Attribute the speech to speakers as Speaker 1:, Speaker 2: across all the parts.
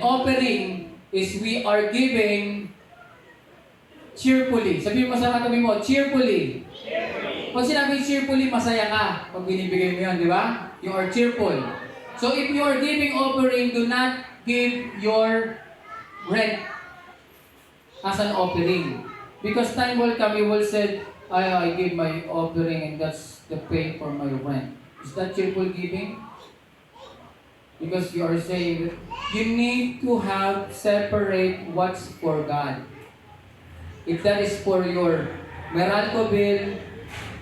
Speaker 1: Offering is we are giving cheerfully. Sabihin mo sa katabi mo, cheerfully. Pag sinabi cheerfully, masaya ka pag binibigay mo yun, di ba? You are cheerful. So if you are giving offering, do not give your rent as an offering. Because time will come, you will say, I give my offering and that's the pay for my rent. Is that cheerful giving? Because you are saying that you need to have separate what's for God. If that is for your Meralco bill,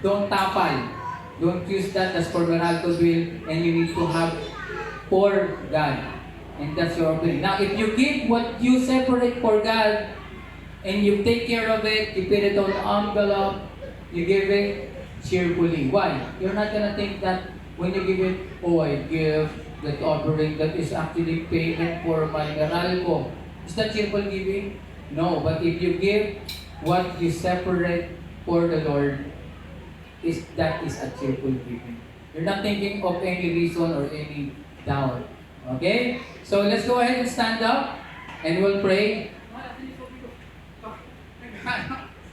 Speaker 1: don't tapal. Don't use that as for Meralco bill, and you need to have for God. And that's your offering. Now, if you give what you separate for God, and you take care of it, you put it on the envelope, you give it cheerfully. Why? You're not gonna think that when you give it, oh, I give that offering that is actually payment for my Meralco. Is that cheerful giving? No, but if you give what you separate for the Lord, that is a cheerful giving. You're not thinking of any reason or any doubt. Okay? So let's go ahead and stand up and we'll pray.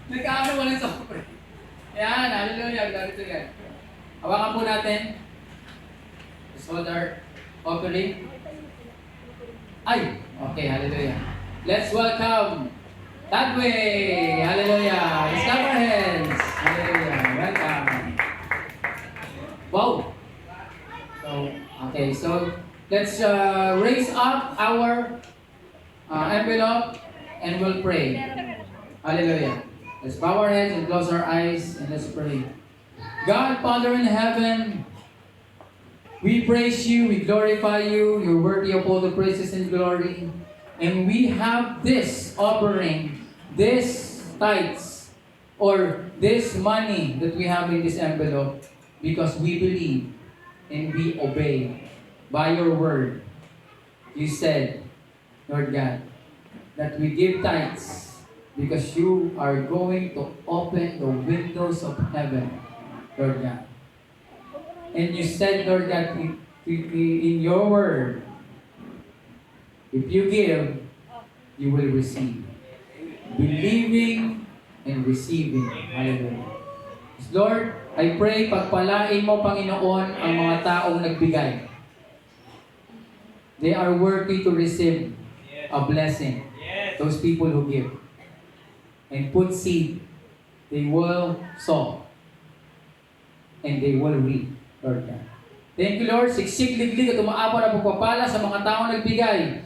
Speaker 1: Nagkaano mo lang sa pray. Yan, hallelujah, glory to God. Hawakan po natin. Let's hold our offering. Ay, okay, hallelujah. Let's welcome Tagway, hallelujah. Let's clap our hands. Hallelujah, welcome. Wow. So let's raise up our envelope and we'll pray. Hallelujah. Let's bow our heads and close our eyes and let's pray. God, Father in heaven, we praise you, we glorify you, you're worthy of all the praises and glory. And we have this offering, this tithes, or this money that we have in this envelope because we believe and we obey by your word. You said, Lord God, that we give tithes because you are going to open the windows of heaven, Lord God. And you said, Lord God, in your word, if you give, you will receive. Believing and receiving. Hallelujah. Lord, I pray, pagpalain mo, Panginoon, ang mga taong nagbigay. They are worthy to receive a blessing. Those people who give. And put seed, they will sow. And they will reap, Lord God. Thank you, Lord. Siksik, liglig at umaabot ang pagpapala sa mga taong nagbigay.